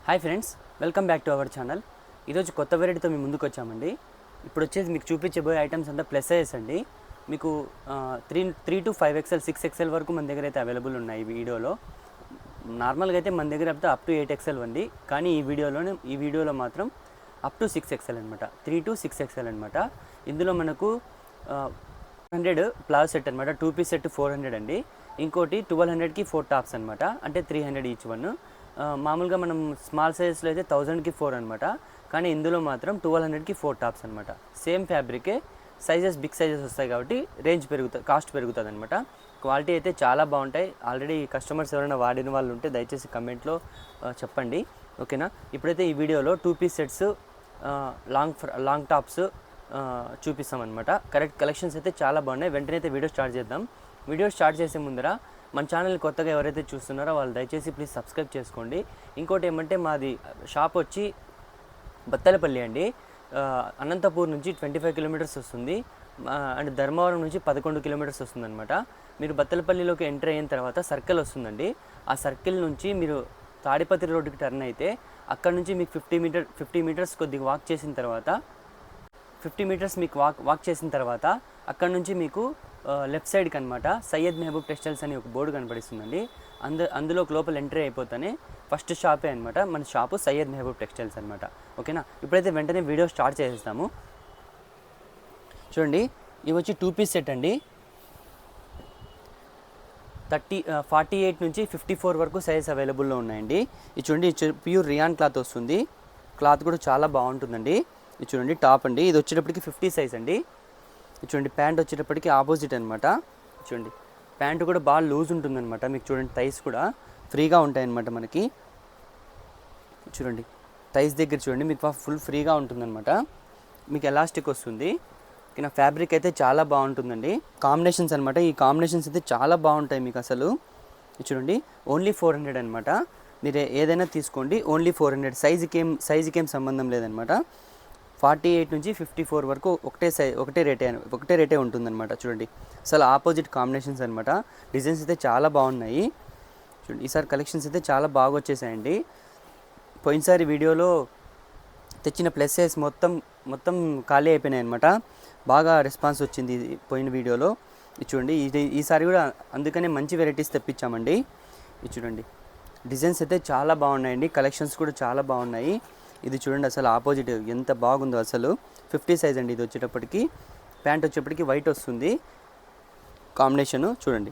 Hi friends, welcome back to our channel. ఈరోజు కొత్త వెరైటీతో మీ ముందుకు వచ్చామండి. ఇప్పుడు వచ్చేసి మీకు చూపించబోయే ఐటమ్స్ అంతా ప్లస్ సైజ్ అండి. మీకు 3 to 5XL 6XL వరకు మన దగ్గర అయితే అవైలబుల్ ఉన్నాయి ఈ వీడియోలో. నార్మల్గా అయితే మన దగ్గర అప్ టు 8XL ఉంది, కానీ ఈ వీడియోలో మాత్రం అప్ టు 6XL అనమాట. 3 to 6XL అనమాట. ఇందులో మనకు 100 ప్లాజో సెట్ అనమాట. 2 పీస్ సెట్ 400 అండి. ఇంకోటి 1200కి 4 టాప్స్ అనమాట, అంటే 300 ఈచ్ వన్. మామూలుగా మనం స్మాల్ సైజ్లో అయితే 1000కి 4 అనమాట, కానీ ఇందులో మాత్రం 1200కి 4 టాప్స్ అనమాట. సేమ్ ఫ్యాబ్రికే, సైజెస్ బిగ్ సైజెస్ వస్తాయి కాబట్టి కాస్ట్ పెరుగుతుంది అనమాట. క్వాలిటీ అయితే చాలా బాగుంటాయి. ఆల్రెడీ కస్టమర్స్ ఎవరైనా వాడిన వాళ్ళు ఉంటే దయచేసి కమెంట్లో చెప్పండి, ఓకేనా. ఇప్పుడైతే ఈ వీడియోలో 2 పీస్ సెట్స్ లాంగ్ టాప్స్ చూపిస్తామన్నమాట. కలెక్షన్స్ అయితే చాలా బాగున్నాయి. వెంటనే అయితే వీడియో స్టార్ట్ చేద్దాం. వీడియో స్టార్ట్ చేసే ముందర మన ఛానల్ కొత్తగా ఎవరైతే చూస్తున్నారో వాళ్ళు దయచేసి ప్లీజ్ సబ్స్క్రైబ్ చేసుకోండి. ఇంకోటి ఏమంటే మాది షాప్ వచ్చి బత్తలపల్లి అండి. అనంతపూర్ నుంచి 25 కిలోమీటర్స్ వస్తుంది, అండ్ ధర్మవరం నుంచి 11 కిలోమీటర్స్ వస్తుంది అనమాట. మీరు బత్తలపల్లిలోకి ఎంటర్ అయిన తర్వాత సర్కిల్ వస్తుందండి. ఆ సర్కిల్ నుంచి మీరు తాడిపత్రి రోడ్డుకి టర్న్ అయితే అక్కడ నుంచి మీకు 50 మీటర్స్ కొద్దిగా వాక్ చేసిన తర్వాత 50 మీటర్స్ మీకు వాక్ చేసిన తర్వాత అక్కడ నుంచి మీకు లెఫ్ట్ సైడ్కి అనమాట సయ్యద్ మెహబూబ్ టెక్స్టైల్స్ అని ఒక బోర్డు కనపడిస్తుందండి. అందులో లోపల ఎంట్రీ అయిపోతానే ఫస్ట్ షాపే అనమాట మన షాపు, సయ్యద్ మెహబూబ్ టెక్స్టైల్స్ అనమాట, ఓకేనా. ఇప్పుడైతే వెంటనే వీడియో స్టార్ట్ చేసేస్తాము. చూడండి, ఇవి వచ్చి 2 పీస్ సెట్ అండి. 48 నుంచి 54 వరకు సైజ్ అవైలబుల్లో ఉన్నాయండి. ఇది చూడండి, ప్యూర్ రియాన్ క్లాత్ వస్తుంది. క్లాత్ కూడా చాలా బాగుంటుందండి. ఇది చూడండి టాప్ అండి. ఇది వచ్చేటప్పటికి 50 సైజ్ అండి. ఇది చూడండి ప్యాంట్ వచ్చేటప్పటికి ఆపోజిట్ అనమాట. చూడండి ప్యాంట్ కూడా బాగా లూజ్ ఉంటుందన్నమాట. మీకు చూడండి థైస్ కూడా ఫ్రీగా ఉంటాయన్నమాట మనకి. చూడండి థైస్ దగ్గర చూడండి మీకు ఫుల్ ఫ్రీగా ఉంటుందన్నమాట. మీకు ఎలాస్టిక్ వస్తుంది. నా ఫ్యాబ్రిక్ అయితే చాలా బాగుంటుందండి. కాంబినేషన్స్ అనమాట, ఈ కాంబినేషన్స్ అయితే చాలా బాగుంటాయి మీకు అసలు. చూడండి ఓన్లీ 400 అనమాట. మీరు ఏదైనా తీసుకోండి, ఓన్లీ 400. సైజుకి ఏం సంబంధం లేదనమాట. 48 నుంచి 54 వరకు ఒకటే రేటే ఉంటుందన్నమాట. చూడండి అసలు ఆపోజిట్ కాంబినేషన్స్ అనమాట. డిజైన్స్ అయితే చాలా బాగున్నాయి. చూడండి ఈసారి కలెక్షన్స్ అయితే చాలా బాగా వచ్చేసాయండి. పోయినసారి వీడియోలో తెచ్చిన ప్లస్ సైజ్ మొత్తం ఖాళీ అయిపోయినాయి అనమాట. బాగా రెస్పాన్స్ వచ్చింది పోయిన వీడియోలో. ఇది చూడండి ఈసారి కూడా అందుకనే మంచి వెరైటీస్ తెప్పించామండి. ఇది చూడండి డిజైన్స్ అయితే చాలా బాగున్నాయండి. కలెక్షన్స్ కూడా చాలా బాగున్నాయి. ఇది చూడండి అసలు ఆపోజిట్ ఎంత బాగుందో అసలు. 50 సైజ్ అండి. ఇది వచ్చేటప్పటికి ప్యాంట్ వచ్చేటప్పటికి వైట్ వస్తుంది కాంబినేషను. చూడండి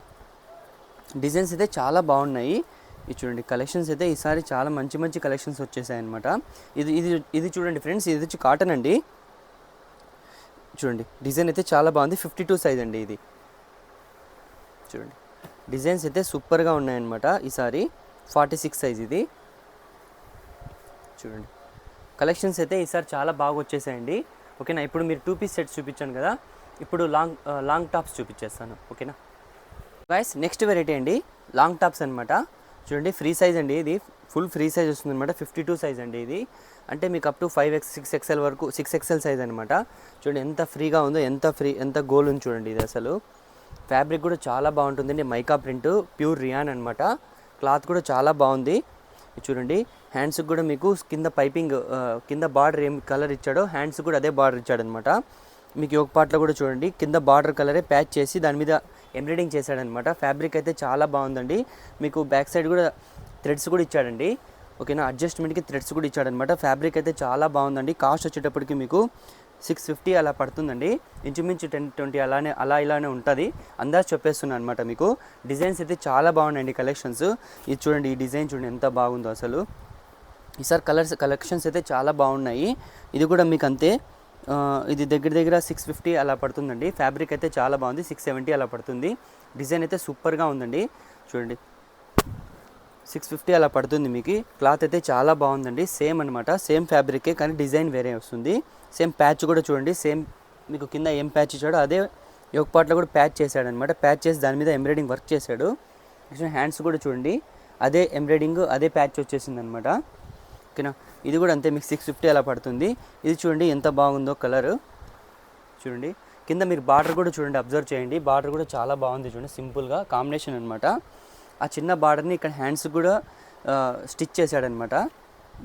డిజైన్స్ అయితే చాలా బాగున్నాయి. ఇది చూడండి కలెక్షన్స్ అయితే ఈసారి చాలా మంచి కలెక్షన్స్ వచ్చేసాయి అనమాట. ఇది చూడండి ఫ్రెండ్స్, ఇది వచ్చి కాటన్ అండి. చూడండి డిజైన్ అయితే చాలా బాగుంది. 52 సైజ్ అండి. ఇది చూడండి డిజైన్స్ అయితే సూపర్గా ఉన్నాయన్నమాట. ఈసారి 46 సైజ్ ఇది. చూడండి కలెక్షన్స్ అయితే ఈసారి చాలా బాగా వచ్చేసాయండి, ఓకేనా. ఇప్పుడు మీరు 2 పీస్ సెట్స్ చూపించాను కదా, ఇప్పుడు లాంగ్ టాప్స్ చూపించేస్తాను, ఓకేనా. గైస్ నెక్స్ట్ వెరైటీ అండి లాంగ్ టాప్స్ అనమాట. చూడండి ఫ్రీ సైజ్ అండి. ఇది ఫుల్ ఫ్రీ సైజ్ వస్తుంది అనమాట. 52 సైజ్ అండి. ఇది అంటే మీకు అప్ టు 6XL వరకు 6XL సైజ్ అనమాట. చూడండి ఎంత ఫ్రీగా ఉందో, ఎంత గోల్ ఉంది చూడండి. ఇది అసలు ఫ్యాబ్రిక్ కూడా చాలా బాగుంటుందండి. మైకా ప్రింట్, ప్యూర్ రియాన్ అనమాట. క్లాత్ కూడా చాలా బాగుంది. చూడండి హ్యాండ్స్కి కూడా మీకు కింద పైపింగ్, కింద బార్డర్ ఏం కలర్ ఇచ్చాడో హ్యాండ్స్ కూడా అదే బార్డర్ ఇచ్చాడనమాట. మీకు ఒక పార్ట్లో కూడా చూడండి కింద బార్డర్ కలరే ప్యాచ్ చేసి దాని మీద ఎంబ్రాయిడింగ్ చేశాడనమాట. ఫ్యాబ్రిక్ అయితే చాలా బాగుందండి. మీకు బ్యాక్ సైడ్ కూడా థ్రెడ్స్ కూడా ఇచ్చాడండి, ఓకేనా. అడ్జస్ట్మెంట్కి థ్రెడ్స్ కూడా ఇచ్చాడనమాట. ఫ్యాబ్రిక్ అయితే చాలా బాగుందండి. కాస్ట్ వచ్చేటప్పటికి మీకు 650 అలా పడుతుందండి. ఇంచుమించు 10-20 ఇలానే ఉంటుంది. అందాజు చెప్పేస్తున్నాను అనమాట మీకు. డిజైన్స్ అయితే చాలా బాగున్నాయండి కలెక్షన్స్. ఇది చూడండి, ఈ డిజైన్ చూడండి ఎంత బాగుందో అసలు. ఈసారి కలెక్షన్స్ అయితే చాలా బాగున్నాయి. ఇది కూడా మీకు అంతే. ఇది దగ్గర 650 అలా పడుతుందండి. ఫ్యాబ్రిక్ అయితే చాలా బాగుంది. 670 అలా పడుతుంది. డిజైన్ అయితే సూపర్గా ఉందండి. చూడండి 650 అలా పడుతుంది మీకు. క్లాత్ అయితే చాలా బాగుందండి. సేమ్ అనమాట, సేమ్ ఫ్యాబ్రికే కానీ డిజైన్ వేరే వస్తుంది. సేమ్ ప్యాచ్ కూడా చూడండి, సేమ్ మీకు కింద ఏం ప్యాచ్ ఇచ్చాడో అదే ఒక పార్ట్లో కూడా ప్యాచ్ చేశాడనమాట. ప్యాచ్ చేసి దాని మీద ఎంబ్రాయిడింగ్ వర్క్ చేశాడు. హ్యాండ్స్ కూడా చూడండి అదే ఎంబ్రాయిడింగ్, అదే ప్యాచ్ వచ్చేసింది అనమాట, ఓకేనా. ఇది కూడా అంతే మీకు 650 అలా పడుతుంది. ఇది చూడండి ఎంత బాగుందో కలర్. చూడండి కింద మీరు బార్డర్ కూడా చూడండి, అబ్జర్వ్ చేయండి. బార్డర్ కూడా చాలా బాగుంది చూడండి, సింపుల్గా కాంబినేషన్ అనమాట. ఆ చిన్న బార్డర్ని ఇక్కడ హ్యాండ్స్ కూడా స్టిచ్ చేశాడనమాట.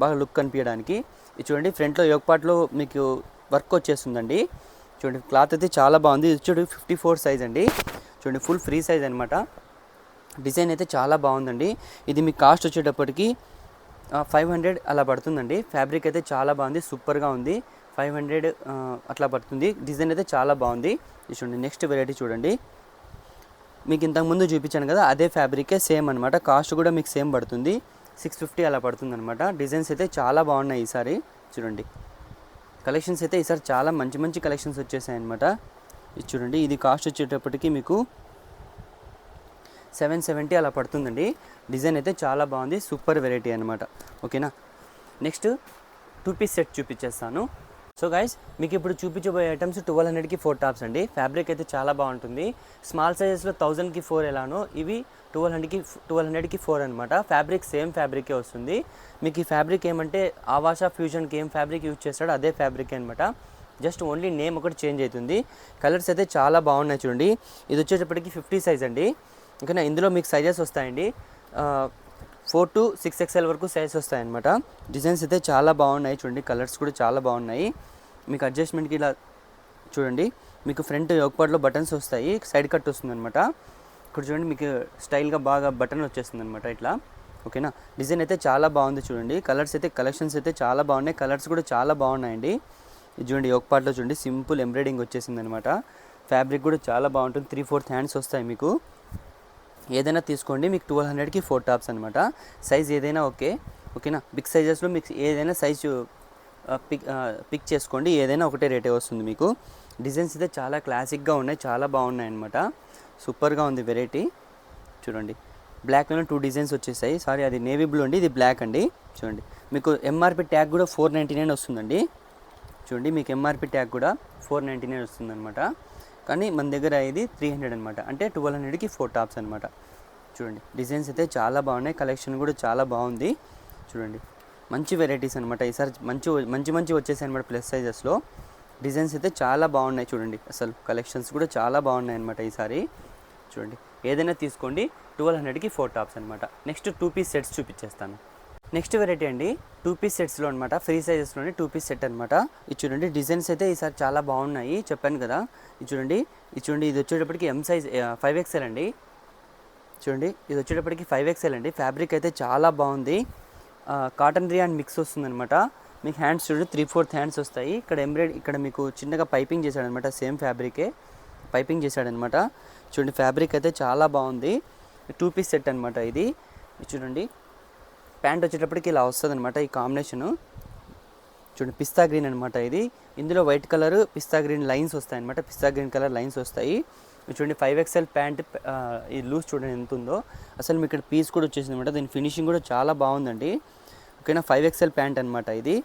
బాగా లుక్ కనిపించడానికి. ఇది చూడండి ఫ్రంట్లో యోక్ పార్ట్లో మీకు వర్క్ వచ్చేస్తుందండి. చూడండి క్లాత్ అయితే చాలా బాగుంది. ఇది చూడండి 54 సైజ్ అండి. చూడండి ఫుల్ ఫ్రీ సైజ్ అనమాట. డిజైన్ అయితే చాలా బాగుందండి. ఇది మీ కాస్ట్ వచ్చేటప్పటికి 500 అలా పడుతుందండి. ఫ్యాబ్రిక్ అయితే చాలా బాగుంది, సూపర్గా ఉంది. 500 అట్లా పడుతుంది. డిజైన్ అయితే చాలా బాగుంది. ఇది చూడండి నెక్స్ట్ వెరైటీ చూడండి. మీకు ఇంతకుముందు చూపించాను కదా అదే ఫ్యాబ్రికే సేమ్ అనమాట. కాస్ట్ కూడా మీకు సేమ్ పడుతుంది, 650 అలా పడుతుంది అనమాట. డిజైన్స్ అయితే చాలా బాగున్నాయి ఈసారి. చూడండి కలెక్షన్స్ అయితే ఈసారి చాలా మంచి మంచి కలెక్షన్స్ వచ్చేసాయి అనమాట. ఇది చూడండి ఇది కాస్ట్ వచ్చేటప్పటికి మీకు 770 అలా పడుతుందండి. డిజైన్ అయితే చాలా బాగుంది, సూపర్ వెరైటీ అనమాట. ఓకేనా, నెక్స్ట్ 2 పీస్ సెట్ చూపించేస్తాను. సో గైస్ మీకు ఇప్పుడు చూపించబోయే ఐటమ్స్ 1200కి 4 టాప్స్ అండి. ఫ్యాబ్రిక్ అయితే చాలా బాగుంటుంది. స్మాల్ సైజెస్లో 1000కి 4 ఎలానో ఇవి 1200కి 4 అనమాట. ఫ్యాబ్రిక్ సేమ్ ఫ్యాబ్రికే వస్తుంది. మీకు ఈ ఫ్యాబ్రిక్ ఏమంటే ఆవాషా ఫ్యూజన్కి ఏం ఫ్యాబ్రిక్ యూజ్ చేస్తాడో అదే ఫ్యాబ్రిక్ అనమాట. జస్ట్ ఓన్లీ నేమ్ ఒకటి చేంజ్ అవుతుంది. కలర్స్ అయితే చాలా బాగున్నాయి చూడండి. ఇది వచ్చేటప్పటికి 50 సైజ్ అండి. ఓకేనా, ఇందులో మీకు సైజెస్ వస్తాయండి 4 to 6XL వరకు సైజ్ వస్తాయన్నమాట. డిజైన్స్ అయితే చాలా బాగున్నాయి చూడండి. కలర్స్ కూడా చాలా బాగున్నాయి. మీకు అడ్జస్ట్మెంట్కి ఇలా చూడండి, మీకు ఫ్రంట్ యోక్పాట్లో బటన్స్ వస్తాయి, సైడ్ కట్ వస్తుంది అనమాట. ఇక్కడ చూడండి మీకు స్టైల్గా బాగా బటన్ వచ్చేస్తుంది అనమాట ఇట్లా. ఓకేనా, డిజైన్ అయితే చాలా బాగుంది చూడండి. కలర్స్ అయితే కలెక్షన్స్ అయితే చాలా బాగున్నాయి. కలర్స్ కూడా చాలా బాగున్నాయండి. ఇది చూడండి యోక్పాట్లో చూడండి సింపుల్ ఎంబ్రాయిడింగ్ వచ్చేసింది అనమాట. ఫ్యాబ్రిక్ కూడా చాలా బాగుంటుంది. 3/4 హ్యాండ్స్ వస్తాయి మీకు. ఏదైనా తీసుకోండి, మీకు 1200కి 4 టాప్స్ అనమాట. సైజ్ ఏదైనా ఓకేనా. బిగ్ సైజెస్లో మీకు ఏదైనా సైజు పిక్ చేసుకోండి, ఏదైనా ఒకటే రేటే వస్తుంది మీకు. డిజైన్స్ అయితే చాలా క్లాసిక్గా ఉన్నాయి, చాలా బాగున్నాయి అనమాట. సూపర్గా ఉంది వెరైటీ. చూడండి బ్లాక్లో 2 డిజైన్స్ వచ్చేసాయి. సారీ అది నేవీ బ్లూ అండి, ఇది బ్లాక్ అండి. చూడండి మీకు ఎంఆర్పి ట్యాగ్ కూడా 499 వస్తుందండి. చూడండి మీకు ఎంఆర్పి ట్యాగ్ కూడా 499 వస్తుందన్నమాట. కానీ మన దగ్గర ఇది 300 అనమాట. అంటే 1200కి 4 టాప్స్ అనమాట. చూడండి డిజైన్స్ అయితే చాలా బాగున్నాయి. కలెక్షన్ కూడా చాలా బాగుంది. చూడండి మంచి వెరైటీస్ అనమాట. ఈసారి మంచి వచ్చేసాయి అనమాట. ప్లస్ సైజెస్లో డిజైన్స్ అయితే చాలా బాగున్నాయి చూడండి. అసలు కలెక్షన్స్ కూడా చాలా బాగున్నాయి అనమాట ఈసారి. చూడండి ఏదైనా తీసుకోండి, 1200కి 4 టాప్స్ అనమాట. నెక్స్ట్ 2 పీస్ సెట్స్ చూపించేస్తాను. నెక్స్ట్ వెరైటీ అండి 2 పీస్ సెట్స్లో అనమాట. ఫ్రీ సైజెస్లోనే 2 పీస్ సెట్ అనమాట. ఇది చూడండి డిజైన్స్ అయితే ఈసారి చాలా బాగున్నాయి, చెప్పాను కదా. ఇది చూడండి ఇది వచ్చేటప్పటికి ఎం సైజ్ 5XL అండి. చూడండి ఇది వచ్చేటప్పటికి 5XL అండి. ఫ్యాబ్రిక్ అయితే చాలా బాగుంది. కాటన్ రియాన్ మిక్స్ వస్తుందన్నమాట. మీకు హ్యాండ్స్ చూడండి 3/4 హ్యాండ్స్ వస్తాయి. ఇక్కడ మీకు చిన్నగా పైపింగ్ చేశాడనమాట. సేమ్ ఫ్యాబ్రికే పైపింగ్ చేశాడనమాట. చూడండి ఫ్యాబ్రిక్ అయితే చాలా బాగుంది. 2 పీస్ సెట్ అనమాట ఇది. చూడండి ప్యాంట్ వచ్చేటప్పటికి ఇలా వస్తుంది అనమాట. ఈ కాంబినేషను చూడండి పిస్తా గ్రీన్ అనమాట ఇది. ఇందులో వైట్ కలర్ పిస్తా గ్రీన్ లైన్స్ వస్తాయి అనమాట. పిస్తా గ్రీన్ కలర్ లైన్స్ వస్తాయి. చూడండి 5XL ప్యాంట్. ఈ లూజ్ చూడండి ఎంత ఉందో. అసలు మీకు ఇక్కడ పీస్ కూడా వచ్చేసింది అనమాట. దీని ఫినిషింగ్ కూడా చాలా బాగుందండి. ఓకేనా, 5XL ప్యాంట్ అనమాట ఇది.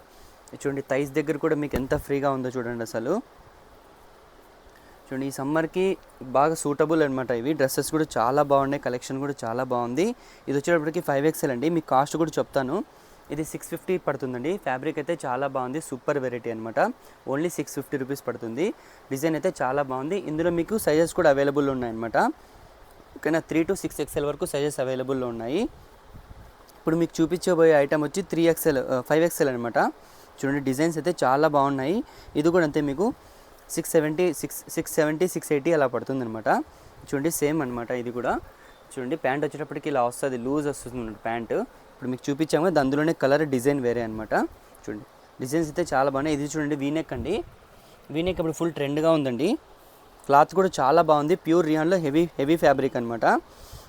చూడండి థైస్ దగ్గర కూడా మీకు ఎంత ఫ్రీగా ఉందో చూడండి. అసలు చూడండి ఈ సమ్మర్కి బాగా సూటబుల్ అనమాట. ఇవి డ్రెస్సెస్ కూడా చాలా బాగున్నాయి. కలెక్షన్ కూడా చాలా బాగుంది. ఇది వచ్చేటప్పటికి 5XL అండి. మీకు కాస్ట్ కూడా చెప్తాను. ఇది 650 పడుతుందండి. ఫ్యాబ్రిక్ అయితే చాలా బాగుంది, సూపర్ వెరైటీ అనమాట. ఓన్లీ 650 రూపీస్ పడుతుంది. డిజైన్ అయితే చాలా బాగుంది. ఇందులో మీకు సైజెస్ కూడా అవైలబుల్ ఉన్నాయన్నమాట. ఓకేనా, 3 to 6XL వరకు సైజెస్ అవైలబుల్లో ఉన్నాయి. ఇప్పుడు మీకు చూపించబోయే ఐటమ్ వచ్చి 5XL అనమాట. చూడండి డిజైన్స్ అయితే చాలా బాగున్నాయి. ఇది కూడా అంతే మీకు 670 680 అలా పడుతుంది అనమాట. చూడండి సేమ్ అనమాట ఇది కూడా. చూడండి ప్యాంట్ వచ్చేటప్పటికి ఇలా వస్తుంది, లూజ్ వస్తుంది ప్యాంటు. ఇప్పుడు మీకు చూపించాము కదా, అందులోనే కలర్ డిజైన్ వేరే అనమాట. చూడండి డిజైన్స్ అయితే చాలా బాగున్నాయి. ఇది చూడండి వీనెక్ అండి. వీనెక్ ఇప్పుడు ఫుల్ ట్రెండ్గా ఉందండి. క్లాత్ కూడా చాలా బాగుంది. ప్యూర్ రియాన్లో హెవీ ఫ్యాబ్రిక్ అనమాట.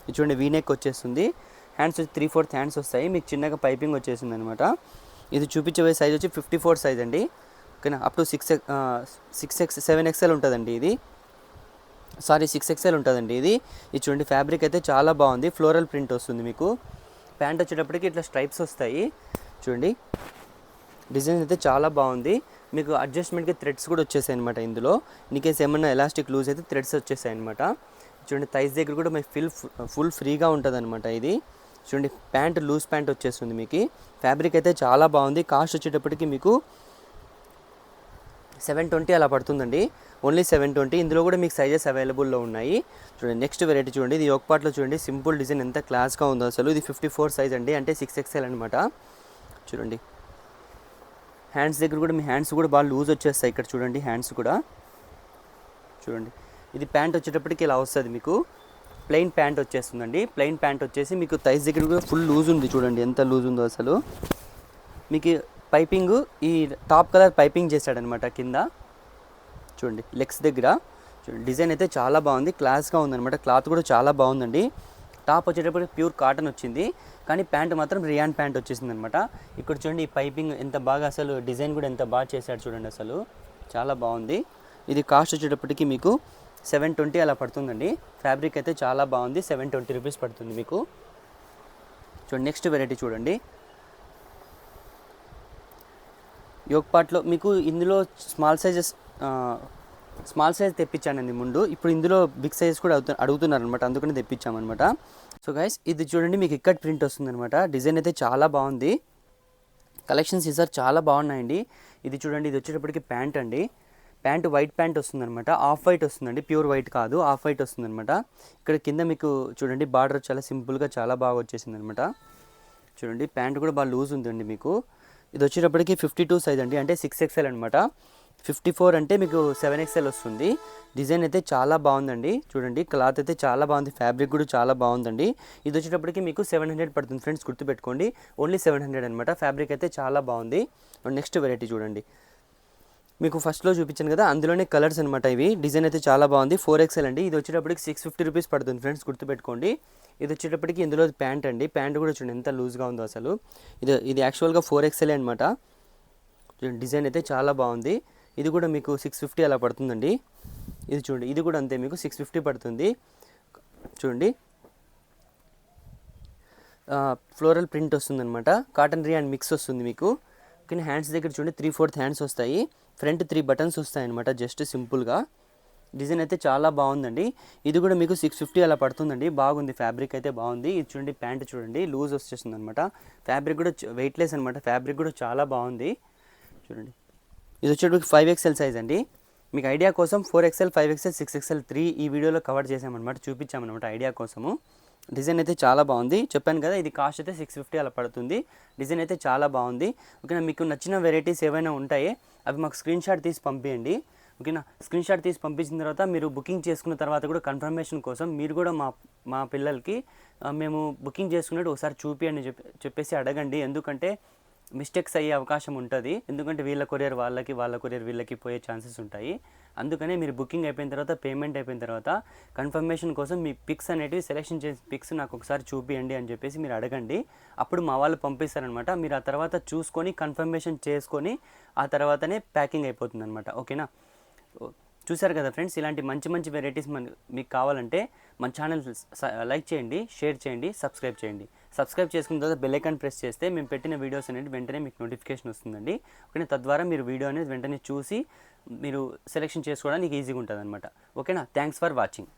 ఇది చూడండి వీనెక్ వచ్చేస్తుంది. హ్యాండ్స్ వచ్చి 3/4 హ్యాండ్స్ వస్తాయి. మీకు చిన్నగా పైపింగ్ వచ్చేసింది అనమాట. ఇది చూపించబోయే సైజ్ వచ్చి 54 సైజ్ అండి. ఓకేనా, అప్ టు 7XL ఉంటుందండి ఇది. సారీ 6XL ఉంటుందండి ఇది. ఇది చూడండి ఫ్యాబ్రిక్ అయితే చాలా బాగుంది. ఫ్లోరల్ ప్రింట్ వస్తుంది మీకు. ప్యాంట్ వచ్చేటప్పటికి ఇట్లా స్ట్రైప్స్ వస్తాయి. చూడండి డిజైన్ అయితే చాలా బాగుంది. మీకు అడ్జస్ట్మెంట్కి థ్రెడ్స్ కూడా వచ్చేసాయి అనమాట. ఇందులో ఇన్కేస్ ఏమన్నా ఎలాస్టిక్ లూజ్ అయితే థ్రెడ్స్ వచ్చేసాయి అనమాట. చూడండి థైస్ దగ్గర కూడా మీకు ఫుల్ ఫ్రీగా ఉంటుంది అనమాట ఇది. చూడండి ప్యాంట్ లూజ్ ప్యాంట్ వచ్చేస్తుంది మీకు. ఫ్యాబ్రిక్ అయితే చాలా బాగుంది. కాస్ట్ వచ్చేటప్పటికి మీకు 720 అలా పడుతుందండి. ఓన్లీ 720. ఇందులో కూడా మీకు సైజెస్ అవైలబుల్లో ఉన్నాయి. చూడండి నెక్స్ట్ వెరైటీ చూడండి. ఇది యోక్ పార్ట్లో చూడండి సింపుల్ డిజైన్ ఎంత క్లాస్గా ఉందో అసలు. ఇది 54 సైజ్ అండి, అంటే 6XL అనమాట. చూడండి హ్యాండ్స్ దగ్గర కూడా మీ హ్యాండ్స్ కూడా బాగా లూజ్ వచ్చేస్తాయి. ఇక్కడ చూడండి హ్యాండ్స్ కూడా చూడండి. ఇది ప్యాంట్ వచ్చేటప్పటికి ఇలా వస్తుంది మీకు. ప్లెయిన్ ప్యాంట్ వచ్చేస్తుందండి. ప్లెయిన్ ప్యాంట్ వచ్చేసి మీకు థైస్ దగ్గర కూడా ఫుల్ లూజ్ ఉంది. చూడండి ఎంత లూజ్ ఉందో అసలు. మీకు పైపింగ్ ఈ టాప్ కలర్ పైపింగ్ చేశాడనమాట కింద. చూడండి లెగ్స్ దగ్గర చూడండి డిజైన్ అయితే చాలా బాగుంది, క్లాస్గా ఉందన్నమాట. క్లాత్ కూడా చాలా బాగుందండి. టాప్ వచ్చేటప్పుడు ప్యూర్ కాటన్ వచ్చింది, కానీ ప్యాంట్ మాత్రం రియాన్ ప్యాంట్ వచ్చేసింది అనమాట. ఇక్కడ చూడండి ఈ పైపింగ్ ఎంత బాగా అసలు డిజైన్ కూడా ఎంత బాగా చేశాడు చూడండి, అసలు చాలా బాగుంది. ఇది కాస్ట్ వచ్చేటప్పటికి మీకు 720 అలా పడుతుందండి. ఫ్యాబ్రిక్ అయితే చాలా బాగుంది, 720 రూపీస్ పడుతుంది మీకు. చూడండి నెక్స్ట్ వెరైటీ చూడండి. యోగ్ పార్ట్లో మీకు ఇందులో స్మాల్ సైజ్ తెప్పించానండి ముందు. ఇప్పుడు ఇందులో బిగ్ సైజ్ కూడా అడుగుతున్నారు అనమాట, అందుకని తెప్పించామన్నమాట. సో గైస్ ఇది చూడండి మీకు ఇక్కట్ ప్రింట్ వస్తుందన్నమాట. డిజైన్ అయితే చాలా బాగుంది. కలెక్షన్స్ ఈసారి చాలా బాగున్నాయండి. ఇది చూడండి, ఇది వచ్చేటప్పటికి ప్యాంట్ అండి. ప్యాంట్ వైట్ ప్యాంట్ వస్తుందన్నమాట. ఆఫ్ వైట్ వస్తుందండి, ప్యూర్ వైట్ కాదు, ఆఫ్ వైట్ వస్తుందన్నమాట. ఇక్కడ కింద మీకు చూడండి బార్డర్ చాలా సింపుల్గా చాలా బాగా వచ్చేసింది అనమాట. చూడండి ప్యాంట్ కూడా బాగా లూజ్ ఉందండి మీకు. ఇది వచ్చేటప్పటికి 52 సైజ్ అండి, అంటే 6XL అనమాట. 54 అంటే మీకు 7XL వస్తుంది. డిజైన్ అయితే చాలా బాగుందండి. చూడండి క్లాత్ అయితే చాలా బాగుంది, ఫ్యాబ్రిక్ కూడా చాలా బాగుందండి. ఇది వచ్చేటప్పటికి మీకు 700 పడుతుంది ఫ్రెండ్స్, గుర్తుపెట్టుకోండి. ఓన్లీ 700 అనమాట. ఫ్యాబ్రిక్ అయితే చాలా బాగుంది. నెక్స్ట్ వెరైటీ చూడండి. మీకు ఫస్ట్లో చూపించాను కదా, అందులోనే కలర్స్ అనమాట ఇవి. డిజైన్ అయితే చాలా బాగుంది. 4XL అండి. ఇది వచ్చేటప్పటికి 650 రూపీస్ పడుతుంది ఫ్రెండ్స్, గుర్తుపెట్టుకోండి. ఇది వచ్చేటప్పటికి ఇందులో ప్యాంట్ అండి. ప్యాంట్ కూడా చూడండి ఎంత లూజ్గా ఉందో అసలు. ఇది యాక్చువల్గా 4XL అనమాట. డిజైన్ అయితే చాలా బాగుంది. ఇది కూడా మీకు 650 అలా పడుతుందండి. ఇది చూడండి, ఇది కూడా అంతే మీకు 650 పడుతుంది. చూడండి ఫ్లోరల్ ప్రింట్ వస్తుందన్నమాట. కాటన్ రియాన్ మిక్స్ వస్తుంది మీకు. కానీ హ్యాండ్స్ దగ్గర చూడండి 3/4 హ్యాండ్స్ వస్తాయి. ఫ్రంట్ 3 బటన్స్ వస్తాయి అనమాట, జస్ట్ సింపుల్గా. డిజైన్ అయితే చాలా బాగుందండి. ఇది కూడా మీకు 650 అలా పడుతుందండి. బాగుంది, ఫ్యాబ్రిక్ అయితే బాగుంది. ఇది చూడండి ప్యాంట్ చూడండి లూజ్ వచ్చేస్తుంది అనమాట. ఫ్యాబ్రిక్ కూడా వెయిట్లెస్ అనమాట. ఫ్యాబ్రిక్ కూడా చాలా బాగుంది. చూడండి ఇది వచ్చేటప్పుడు 5XL సైజ్ అండి. మీకు ఐడియా కోసం 4XL, 5XL, 6XL 3 ఈ వీడియోలో కవర్ చేసామన్నమాట, చూపించామన్నమాట ఐడియా కోసము. డిజైన్ అయితే చాలా బాగుంది. చెప్పాను కదా, ఇది కాస్ట్ అయితే 650 అలా పడుతుంది. డిజైన్ అయితే చాలా బాగుంది. ఓకేనా, మీకు నచ్చిన వెరైటీస్ ఏవైనా ఉంటాయి అవి మాకు స్క్రీన్ షాట్ తీసి పంపించండి. ఓకేనా, స్క్రీన్ షాట్ తీసి పంపించిన తర్వాత మీరు బుకింగ్ చేసుకున్న తర్వాత కూడా కన్ఫర్మేషన్ కోసం మీరు కూడా మా పిల్లలకి మేము బుకింగ్ చేసుకున్నట్టు ఒకసారి చూపియండి చెప్పేసి అడగండి. ఎందుకంటే మిస్టేక్స్ అయ్యే అవకాశం ఉంటుంది. ఎందుకంటే వీళ్ళ కొరియర్ వాళ్ళకి, వాళ్ళ కొరియర్ వీళ్ళకి పోయే ఛాన్సెస్ ఉంటాయి. అందుకనే మీరు బుకింగ్ అయిపోయిన తర్వాత, పేమెంట్ అయిపోయిన తర్వాత కన్ఫర్మేషన్ కోసం మీ పిక్స్ అనేటివి సెలెక్షన్ చేసి పిక్స్ నాకు ఒకసారి చూపియండి అని చెప్పేసి మీరు అడగండి. అప్పుడు మా వాళ్ళు పంపిస్తారనమాట. మీరు ఆ తర్వాత చూసుకొని కన్ఫర్మేషన్ చేసుకొని ఆ తర్వాతనే ప్యాకింగ్ అయిపోతుంది అనమాట. ఓకేనా, చూసారు కదా ఫ్రెండ్స్, ఇలాంటి మంచి మంచి వెరైటీస్ మీకు కావాలంటే మన ఛానల్ లైక్ చేయండి, షేర్ చేయండి, సబ్స్క్రైబ్ చేయండి. సబ్స్క్రైబ్ చేసుకున్న తర్వాత బెల్ ఐకాన్ ప్రెస్ చేస్తే మేము పెట్టిన వీడియోస్ అనేది వెంటనే మీకు నోటిఫికేషన్ వస్తుందండి. ఓకేనా, తద్వారా మీరు వీడియో అనేది వెంటనే చూసి మీరు సెలెక్షన్ చేసుకోవడానికి ఈజీగా ఉంటుంది అనమాట. ఓకేనా, థ్యాంక్స్ ఫర్ వాచింగ్.